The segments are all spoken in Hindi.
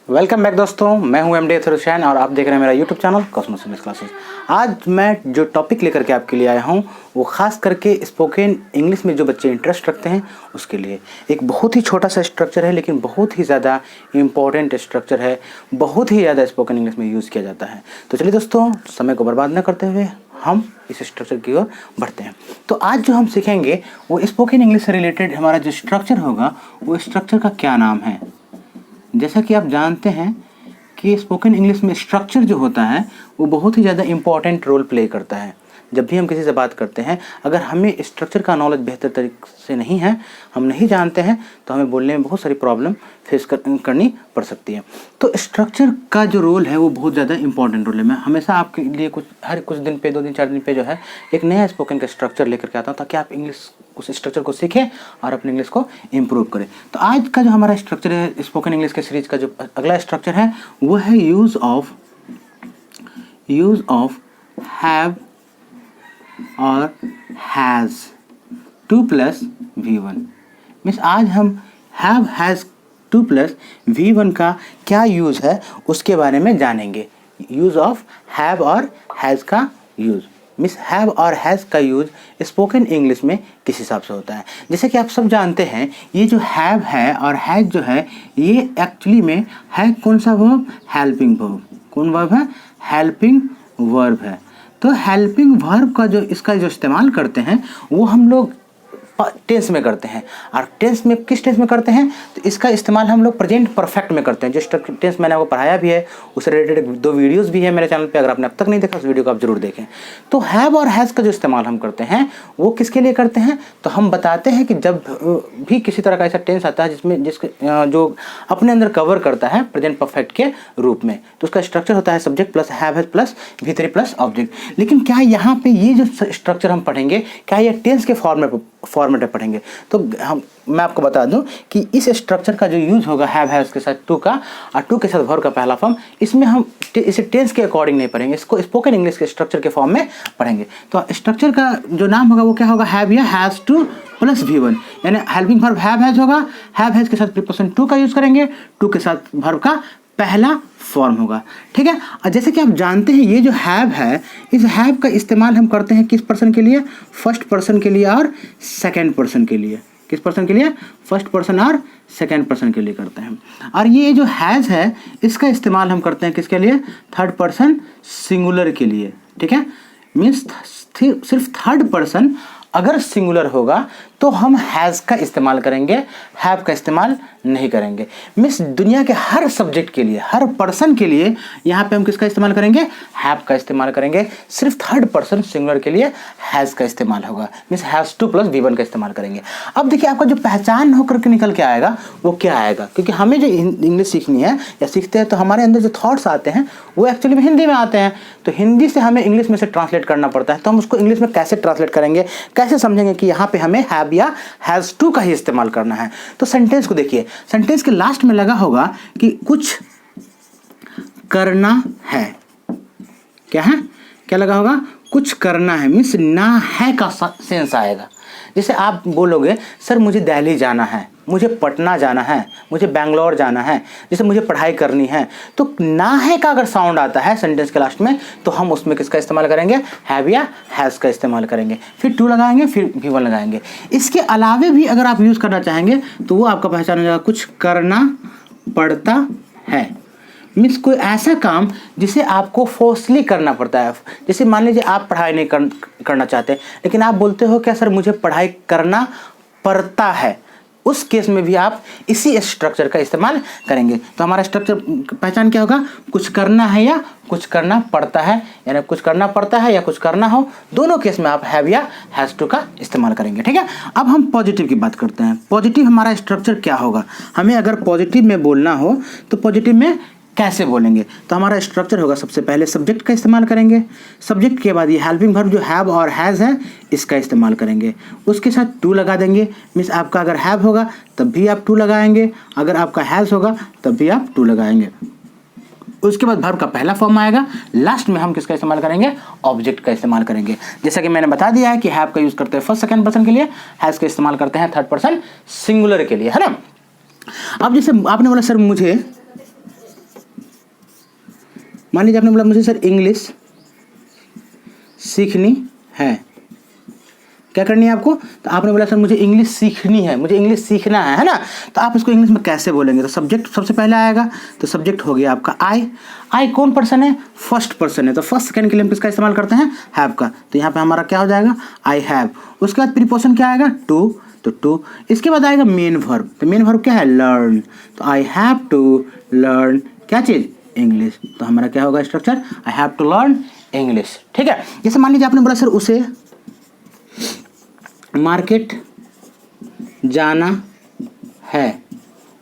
वेलकम बैक दोस्तों, मैं हूं एमडी हुसैन और आप देख रहे हैं मेरा YouTube channel Cosmos English classes. आज मैं जो टॉपिक लेकर के आपके लिए आया हूं वो खास करके स्पोकन इंग्लिश में जो बच्चे इंटरेस्ट रखते हैं उसके लिए एक बहुत ही छोटा सा स्ट्रक्चर है, लेकिन बहुत ही ज़्यादा इम्पॉर्टेंट स्ट्रक्चर है, बहुत ही ज़्यादा स्पोकन इंग्लिश में यूज़ किया जाता है। तो चलिए दोस्तों, समय को बर्बाद न करते हुए हम इस स्ट्रक्चर की ओर बढ़ते हैं। तो आज जो हम सीखेंगे वो स्पोकन इंग्लिश से रिलेटेड हमारा जो स्ट्रक्चर होगा वो स्ट्रक्चर का क्या नाम है। जैसा कि आप जानते हैं कि स्पोकन इंग्लिश में स्ट्रक्चर जो होता है वो बहुत ही ज़्यादा इम्पॉर्टेंट रोल प्ले करता है। जब भी हम किसी से बात करते हैं, अगर हमें स्ट्रक्चर का नॉलेज बेहतर तरीके से नहीं है, हम नहीं जानते हैं, तो हमें बोलने में बहुत सारी प्रॉब्लम फेस करनी पड़ सकती है। तो स्ट्रक्चर का जो रोल है वो बहुत ज़्यादा इंपॉर्टेंट रोल है। मैं हमेशा आपके लिए हर कुछ दिन पे 2 दिन 4 दिन पे जो है एक नया स्पोकन का स्ट्रक्चर लेकर के आता हूँ, ताकि आप इंग्लिश उस स्ट्रक्चर को सीखें और अपने इंग्लिश को इम्प्रूव करें। तो आज का जो हमारा स्ट्रक्चर है स्पोकन इंग्लिश के सीरीज का जो अगला स्ट्रक्चर है वो है यूज़ ऑफ हैव और हैज़ 2 + V1। मीन्स आज हम हैव हैज़ 2 + V1 का क्या यूज़ है उसके बारे में जानेंगे। यूज़ ऑफ हैव और हैज़ का यूज़ मीन्स हैव और हैज़ का यूज़ स्पोकन इंग्लिश में किस हिसाब से होता है। जैसे कि आप सब जानते हैं, ये जो हैव है और हैज़ जो है ये एक्चुअली में है कौन सा वर्ब? Helping verb. कौन वर्ब है? हेल्पिंग वर्ब है। तो हेल्पिंग वर्ब का जो इसका जो इस्तेमाल करते हैं वो हम लोग टेंस में करते हैं। और टेंस में किस टेंस में करते हैं? तो इसका इस्तेमाल हम लोग प्रेजेंट परफेक्ट में करते हैं। जो टेंस मैंने आपको पढ़ाया भी है उससे रिलेटेड 2 वीडियोस भी है मेरे चैनल पे, अगर आपने अब तक नहीं देखा उस वीडियो को आप जरूर देखें। तो हैव और हैज़ का जो इस्तेमाल हम करते हैं वो किसके लिए करते हैं? तो हम बताते हैं कि जब भी किसी तरह का ऐसा टेंस आता है जो अपने अंदर कवर करता है प्रेजेंट परफेक्ट के रूप में, तो उसका स्ट्रक्चर होता है subject plus have has plus V3 plus object. लेकिन क्या यहाँ पे ये जो स्ट्रक्चर हम पढ़ेंगे क्या ये टेंस के फॉर्मेट में पढ़ेंगे? तो मैं आपको बता दूं कि इस स्ट्रक्चर का जो यूज़ होगा हैव हैज़ के साथ 2 का और 2 के साथ वर्ब का पहला फॉर्म, इसमें हम इसे टेंस के अकॉर्डिंग नहीं पढ़ेंगे, इसको स्पोकन इंग्लिश के स्ट्रक्चर के फॉर्म में पढ़ेंगे। तो स्ट्रक्चर का जो नाम होगा वो क्या होगा? हैव या हैज़ 2 + V1, यानी हेल्पिंग वर्ब हैव हैज़ होगा। हैव हैज़ के साथ प्रीपोजिशन 2 का यूज़ करेंगे, 2 के साथ वर्ब का पहला फॉर्म होगा। ठीक है। और जैसे कि आप जानते हैं ये जो हैव है, इस हैव का इस्तेमाल हम करते हैं किस पर्सन के लिए? फर्स्ट पर्सन के लिए और सेकंड पर्सन के लिए। किस पर्सन के लिए? फर्स्ट पर्सन और सेकंड पर्सन के लिए करते हैं। और ये जो हैज़ है इसका इस्तेमाल हम करते हैं किसके लिए? थर्ड पर्सन सिंगुलर के लिए। ठीक है। मीन्स सिर्फ थर्ड पर्सन अगर सिंगुलर होगा तो हम हैज़ का इस्तेमाल करेंगे, हैव का इस्तेमाल नहीं करेंगे। मीन्स दुनिया के हर सब्जेक्ट के लिए, हर पर्सन के लिए यहाँ पे हम किसका इस्तेमाल करेंगे? हैव का इस्तेमाल करेंगे। सिर्फ थर्ड पर्सन सिंगुलर के लिए हैज़ का इस्तेमाल होगा। मीन्स हैज़ 2 + V1 का इस्तेमाल करेंगे। अब देखिए आपका जो पहचान होकर के निकल के आएगा वो क्या आएगा, क्योंकि हमें जो इंग्लिश सीखनी है या सीखते हैं तो हमारे अंदर जो थॉट्स आते हैं वो एक्चुअली में हिंदी में आते हैं। तो हिंदी से हमें इंग्लिश में से ट्रांसलेट करना पड़ता है। तो हम उसको इंग्लिश में कैसे ट्रांसलेट करेंगे, कैसे समझेंगे कि यहाँ पे हमें हैव या हैज़ 2 का ही इस्तेमाल करना है? तो सेंटेंस को देखिए, सेंटेंस के लास्ट में लगा होगा कि कुछ करना है। क्या है? क्या लगा होगा? कुछ करना है। मीन्स ना है का सेंस आएगा। जैसे आप बोलोगे सर मुझे दिल्ली जाना है, मुझे पटना जाना है, मुझे बेंगलोर जाना है, जैसे मुझे पढ़ाई करनी है, तो ना है का अगर साउंड आता है सेंटेंस के लास्ट में तो हम उसमें किसका इस्तेमाल करेंगे? हैव या हैज़ का इस्तेमाल करेंगे। फिर 2 लगाएंगे, फिर V1 लगाएंगे। इसके अलावे भी अगर आप यूज़ करना चाहेंगे तो वो आपका पहचान हो जाएगा कुछ करना पड़ता है। मीन्स कोई ऐसा काम जिसे आपको फोर्सली करना पड़ता है। जैसे मान लीजिए आप पढ़ाई नहीं करना चाहते, लेकिन आप बोलते हो क्या सर मुझे पढ़ाई करना पड़ता है, उस केस में भी आप इसी स्ट्रक्चर का इस्तेमाल करेंगे। तो हमारा स्ट्रक्चर पहचान क्या होगा? कुछ करना है या कुछ करना पड़ता है, यानी कुछ करना पड़ता है या कुछ करना हो, दोनों केस में आप हैव या हैज़ 2 का इस्तेमाल करेंगे। ठीक है। अब हम पॉजिटिव की बात करते हैं। पॉजिटिव हमारा स्ट्रक्चर क्या होगा? हमें अगर पॉजिटिव में बोलना हो तो पॉजिटिव में कैसे बोलेंगे? तो हमारा स्ट्रक्चर होगा सबसे पहले सब्जेक्ट का इस्तेमाल करेंगे। सब्जेक्ट के बाद ये हेल्पिंग वर्ब जो हैव और हैज़ है इसका इस्तेमाल करेंगे। उसके साथ 2 लगा देंगे। मीन्स आपका अगर हैव होगा तब भी आप 2 लगाएंगे, अगर आपका हैज़ होगा तब भी आप 2 लगाएंगे। उसके बाद वर्ब का पहला फॉर्म आएगा। लास्ट में हम किसका इस्तेमाल करेंगे? ऑब्जेक्ट का इस्तेमाल करेंगे। जैसा कि मैंने बता दिया है कि हैव का यूज़ करते हैं फर्स्ट सेकंड पर्सन के लिए, हैज़ का इस्तेमाल करते हैं थर्ड पर्सन सिंगुलर के लिए, है ना। अब जैसे आपने बोला सर मुझे मान लीजिए आपने बोला मुझे सर इंग्लिश सीखनी है, क्या करनी है आपको, तो आपने बोला सर मुझे इंग्लिश सीखनी है, मुझे इंग्लिश सीखना है ना, तो आप इसको इंग्लिश में कैसे बोलेंगे, तो सब्जेक्ट सबसे पहले आएगा, तो सब्जेक्ट हो गया आपका आई। आई कौन पर्सन है, फर्स्ट पर्सन है, तो फर्स्ट सेकंड के लिए हम किसका इस्तेमाल करते हैं, हैव का, तो यहाँ पे हमारा क्या हो जाएगा, आई हैव। उसके बाद प्रीपोजिशन क्या आएगा, टू, तो टू। इसके बाद आएगा मेन वर्ब, तो मेन वर्ब क्या है, लर्न, तो आई हैव टू लर्न क्या चीज़, इंग्लिश, तो हमारा क्या होगा structure, I have to learn English. ठीक है, जैसे मान लीजिए आपने बोला सर उसे मार्केट जाना है,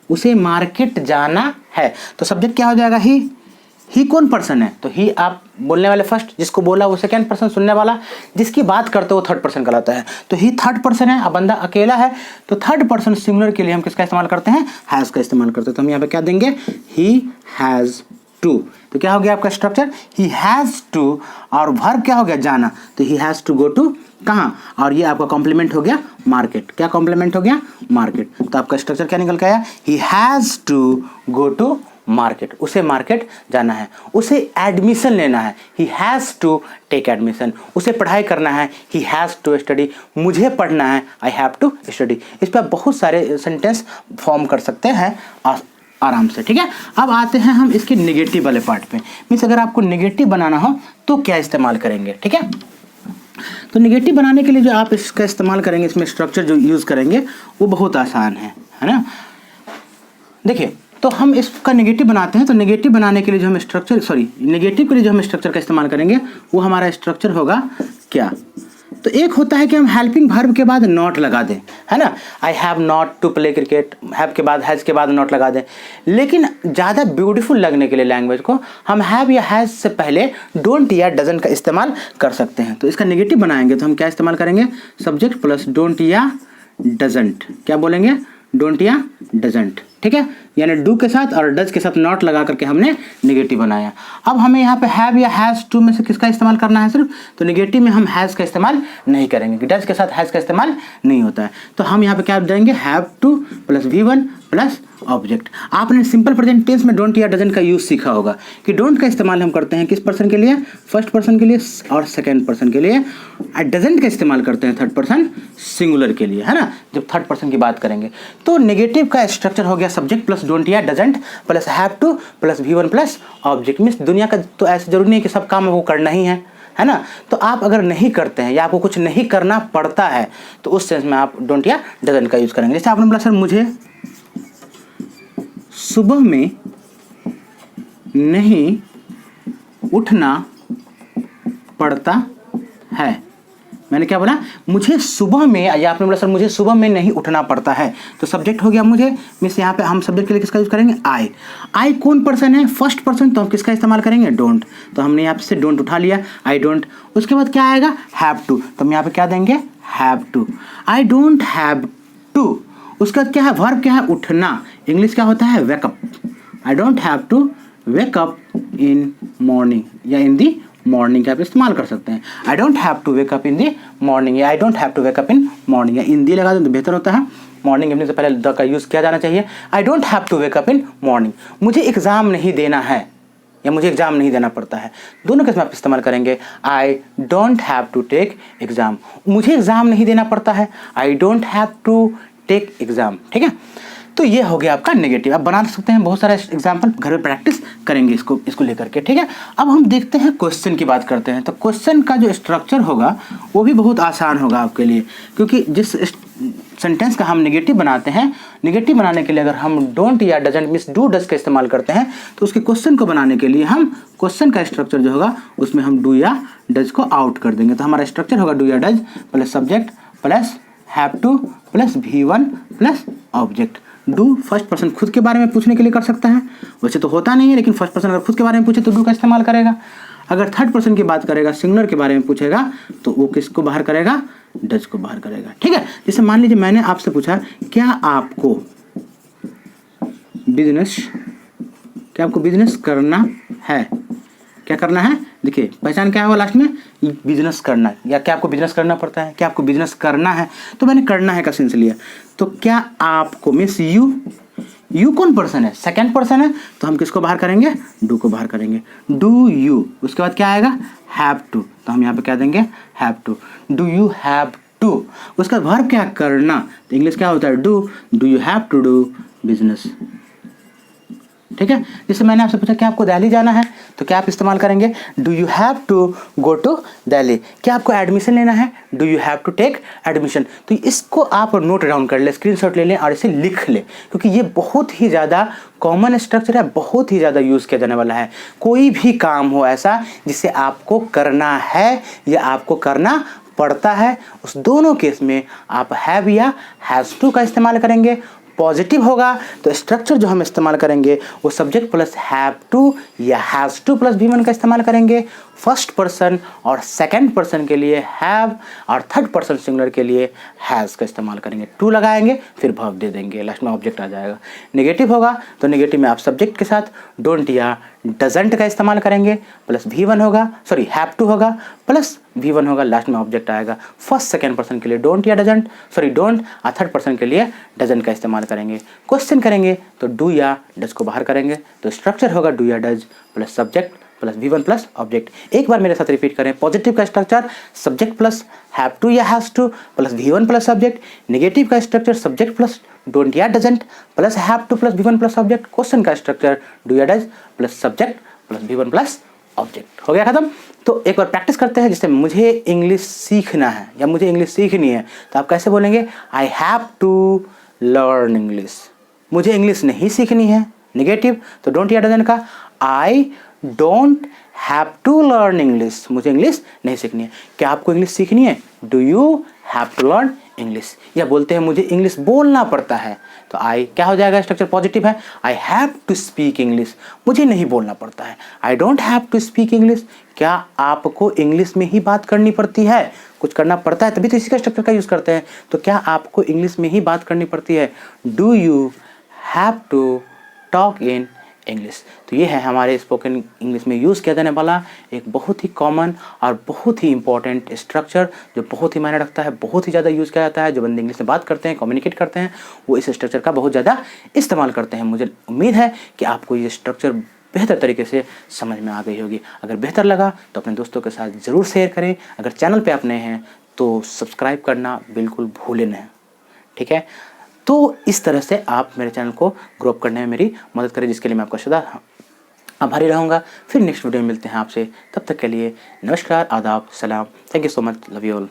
उसे मार्केट जाना है, तो सब्जेक्ट क्या हो जाएगा, ही कौन पर्सन है, तो ही आप बोलने वाले फर्स्ट, जिसको बोला वो सेकंड पर्सन, सुनने वाला जिसकी बात करते हो थर्ड पर्सन कहलाता है, तो ही थर्ड पर्सन है, अब बंदा अकेला है, तो थर्ड पर्सन सिंगुलर के लिए हम किसका इस्तेमाल करते हैं, हैज का इस्तेमाल करते हैं, तो हम यहाँ पे क्या देंगे, ही हैज टू, तो क्या हो गया आपका स्ट्रक्चर, ही हैज टू, और वर्ब क्या हो गया, जाना, तो he has to go to कहाँ, और ये आपका कॉम्प्लीमेंट हो गया मार्केट, क्या कॉम्प्लीमेंट हो गया, मार्केट, तो आपका स्ट्रक्चर क्या निकल के आया, he has to go to market, उसे मार्केट जाना है, उसे एडमिशन लेना है, he has to take admission, उसे पढ़ाई करना है, ही हैज़ टू स्टडी, मुझे पढ़ना है, आई हैव टू स्टडी। इस पर बहुत सारे सेंटेंस फॉर्म कर सकते हैं आराम से। ठीक है, अब आते हैं हम इसके नेगेटिव वाले पार्ट पे। मीन्स अगर आपको नेगेटिव बनाना हो तो क्या इस्तेमाल करेंगे। ठीक है, तो नेगेटिव बनाने के लिए जो आप इसका इस्तेमाल करेंगे, इसमें स्ट्रक्चर जो यूज़ करेंगे वो बहुत आसान है ना। देखिए, तो हम इसका नेगेटिव बनाते हैं, तो नेगेटिव बनाने के लिए जो हम नेगेटिव के लिए जो हम स्ट्रक्चर का इस्तेमाल करेंगे वो हमारा स्ट्रक्चर होगा क्या, तो एक होता है कि हम हेल्पिंग वर्ब के बाद नॉट लगा दें, है ना, I have not to play cricket, have के बाद हैज़ के बाद नॉट लगा दें। लेकिन ज़्यादा ब्यूटीफुल लगने के लिए लैंग्वेज को हम हैव या हैज़ से पहले डोंट या डजंट का इस्तेमाल कर सकते हैं। तो इसका नेगेटिव बनाएंगे तो हम क्या इस्तेमाल करेंगे, सब्जेक्ट प्लस डोंट या डजंट, क्या बोलेंगे, डोंट या डजंट। ठीक है, यानी डू के साथ और डज के साथ नॉट लगा करके हमने नेगेटिव बनाया। अब हमें यहाँ पे हैव या हैज़ टू में से किसका इस्तेमाल करना है सिर्फ, तो नेगेटिव में हम हैज़ का इस्तेमाल नहीं करेंगे, डज के साथ हैज़ का इस्तेमाल नहीं होता है। तो हम यहाँ पे क्या देंगे, have to plus V1 plus object. आपने सिंपल प्रेजेंट टेंस में डोंट या डजंट का यूज़ सीखा होगा कि डोंट का इस्तेमाल हम करते हैं किस पर्सन के लिए, फर्स्ट पर्सन के लिए और सेकेंड पर्सन के लिए, और डजंट का इस्तेमाल करते हैं थर्ड पर्सन सिंगुलर के लिए, है ना, जब थर्ड पर्सन की बात करेंगे। तो नेगेटिव का स्ट्रक्चर हो गया सब्जेक्ट प्लस डोंट या doesn't plus have to plus V1 plus object. Means दुनिया का तो ऐसा जरूरी नहीं है कि सब काम वो करना ही है ना, तो आप अगर नहीं करते हैं या आपको कुछ नहीं करना पड़ता है तो उस सेंस में आप डोंट या डजंट का यूज़ करेंगे। जैसे आपने बोला सर मुझे सुबह में नहीं उठना पड़ता है, मैंने क्या बोला, मुझे सुबह में, या आपने बोला सर मुझे सुबह में नहीं उठना पड़ता है, तो सब्जेक्ट हो गया मुझे। मीन्स यहाँ पे हम सब्जेक्ट के लिए किसका यूज़ करेंगे, आई। आई कौन पर्सन है, फर्स्ट पर्सन, तो हम किसका इस्तेमाल करेंगे, डोंट, तो हमने यहाँ से डोंट उठा लिया, आई डोंट। उसके बाद क्या आएगा, हैव टू, तो हम यहाँ पे क्या देंगे, have to, I don't have to. उसके बाद क्या है, वर्ब क्या है, उठना, इंग्लिश क्या होता है, wake up, I don't have to wake up in morning, या इन दी मॉर्निंग का आप इस्तेमाल कर सकते हैं, I don't have to wake up in the morning, या I don't have to wake up in morning, या इन दी लगा दें तो बेहतर होता है, मॉर्निंग लिखने से पहले द का यूज़ किया जाना चाहिए। I don't have to wake up in morning, मुझे एग्ज़ाम नहीं देना है या मुझे एग्ज़ाम नहीं देना पड़ता है, दोनों के इसमें आप इस्तेमाल करेंगे। I don't have to take exam, मुझे एग्ज़ाम नहीं देना पड़ता है, I don't have to take exam. ठीक है, तो ये हो गया आपका नेगेटिव। आप बना सकते हैं बहुत सारा एग्जाम्पल, घर में प्रैक्टिस करेंगे इसको लेकर के। ठीक है, अब हम देखते हैं क्वेश्चन की बात करते हैं। तो क्वेश्चन का जो स्ट्रक्चर होगा वो भी बहुत आसान होगा आपके लिए, क्योंकि जिस सेंटेंस का हम नेगेटिव बनाते हैं, नेगेटिव बनाने के लिए अगर हम डोंट या डजंट मीन्स डू डज का इस्तेमाल करते हैं, तो उसके क्वेश्चन को बनाने के लिए हम क्वेश्चन का स्ट्रक्चर जो होगा उसमें हम डू या डज को आउट कर देंगे। तो हमारा स्ट्रक्चर होगा डू या does plus subject plus have to plus V1 plus object. Do first person खुद के बारे में पूछने के लिए कर सकता है, वैसे तो होता नहीं है, लेकिन फर्स्ट पर्सन अगर खुद के बारे में पूछे तो डू का इस्तेमाल करेगा। अगर थर्ड पर्सन की बात करेगा, सिंगुलर के बारे में पूछेगा, तो वो किसको बाहर करेगा, डज को बाहर करेगा। ठीक है, जैसे मान लीजिए मैंने आपसे पूछा क्या आपको बिजनेस करना है, क्या करना है, देखिए पहचान क्या होगा लास्ट में, बिजनेस करना, या क्या आपको बिजनेस करना पड़ता है, क्या आपको बिजनेस करना है, तो मैंने करना है का सेंस लिया। तो क्या आपको मीन्स यू कौन पर्सन है? सेकेंड पर्सन है, तो हम किसको बाहर करेंगे? डू को बाहर करेंगे। डू यू, उसके बाद क्या आएगा? हैव टू, तो हम यहाँ पे क्या देंगे? Have to. Do you have to, उसका वर्ब क्या? करना, तो इंग्लिश क्या होता है? Do you have to do business. ठीक है, जैसे मैंने आपसे पूछा कि आपको दिल्ली जाना है, तो क्या आप इस्तेमाल करेंगे? Do you have to go to Delhi. क्या आपको एडमिशन लेना है? Do you have to take admission. तो इसको आप नोट डाउन कर ले, स्क्रीनशॉट ले लें और इसे लिख लें, क्योंकि ये बहुत ही ज़्यादा कॉमन स्ट्रक्चर है, बहुत ही ज़्यादा यूज़ किया जाने वाला है। कोई भी काम हो ऐसा जिसे आपको करना है या आपको करना पड़ता है, उस दोनों केस में आप हैव या हैज़ टू का इस्तेमाल करेंगे। पॉजिटिव होगा तो स्ट्रक्चर जो हम इस्तेमाल करेंगे वो सब्जेक्ट प्लस हैव टू या हैज़ टू प्लस V1 का इस्तेमाल करेंगे। फर्स्ट पर्सन और सेकंड पर्सन के लिए हैव और थर्ड पर्सन सिंगुलर के लिए हैज़ का इस्तेमाल करेंगे। टू लगाएंगे, फिर वर्ब दे देंगे, लास्ट में ऑब्जेक्ट आ जाएगा। नेगेटिव होगा तो नेगेटिव में आप सब्जेक्ट के साथ डोंट या डजंट का इस्तेमाल करेंगे, प्लस V1 होगा, सॉरी हैव टू होगा, प्लस V1 होगा, लास्ट में ऑब्जेक्ट आएगा। फर्स्ट सेकंड पर्सन के लिए डोंट या डजंट, सॉरी डोंट, और थर्ड पर्सन के लिए डजंट का इस्तेमाल करेंगे। क्वेश्चन करेंगे तो डू या डज को बाहर करेंगे, तो स्ट्रक्चर होगा डू या does plus subject plus V1 plus object. एक बार मेरे साथ रिपीट करें। पॉजिटिव का structure subject plus have to या has to plus V1 plus object. Negative का स्ट्रक्चर सब्जेक्ट प्लस डोंट या doesn't plus have to plus V1 plus object. Question का स्ट्रक्चर डू या does plus subject plus V1 plus object. हो गया खत्म। तो एक बार प्रैक्टिस करते हैं। जैसे मुझे इंग्लिश सीखना है या मुझे इंग्लिश सीखनी है, तो आप कैसे बोलेंगे? I have to learn English. मुझे इंग्लिश नहीं सीखनी है, नेगेटिव, तो डोंट या डजंट का I don't have to learn English. मुझे इंग्लिश नहीं सीखनी है। क्या आपको इंग्लिश सीखनी है? Do you have to learn English. या बोलते हैं मुझे इंग्लिश बोलना पड़ता है, तो आई क्या हो जाएगा? स्ट्रक्चर पॉजिटिव है, I have to speak English. मुझे नहीं बोलना पड़ता है, I don't have to speak English. क्या आपको इंग्लिश में ही बात करनी पड़ती है? कुछ करना पड़ता है तभी तो इसी का स्ट्रक्चर का यूज़ करते हैं। तो क्या आपको इंग्लिश में ही बात करनी पड़ती है? Do you have to talk in English. तो ये है हमारे स्पोकन इंग्लिश में यूज़ किया जाने वाला एक बहुत ही कॉमन और बहुत ही इंपॉर्टेंट स्ट्रक्चर, जो बहुत ही मायने रखता है, बहुत ही ज़्यादा यूज़ किया जाता है। जो बंदे इंग्लिश में बात करते हैं, कम्युनिकेट करते हैं, वो इस स्ट्रक्चर का बहुत ज़्यादा इस्तेमाल करते हैं। मुझे उम्मीद है कि आपको ये स्ट्रक्चर बेहतर तरीके से समझ में आ गई होगी। अगर बेहतर लगा तो अपने दोस्तों के साथ ज़रूर शेयर करें। अगर चैनल पर आप नए हैं तो सब्सक्राइब करना बिल्कुल भूलें नहीं, ठीक है? तो इस तरह से आप मेरे चैनल को ग्रो अप करने में मेरी मदद करें, जिसके लिए मैं आपका सदा आभारी रहूँगा। फिर नेक्स्ट वीडियो में मिलते हैं आपसे, तब तक के लिए नमस्कार, आदाब, सलाम, thank you so much, love you all.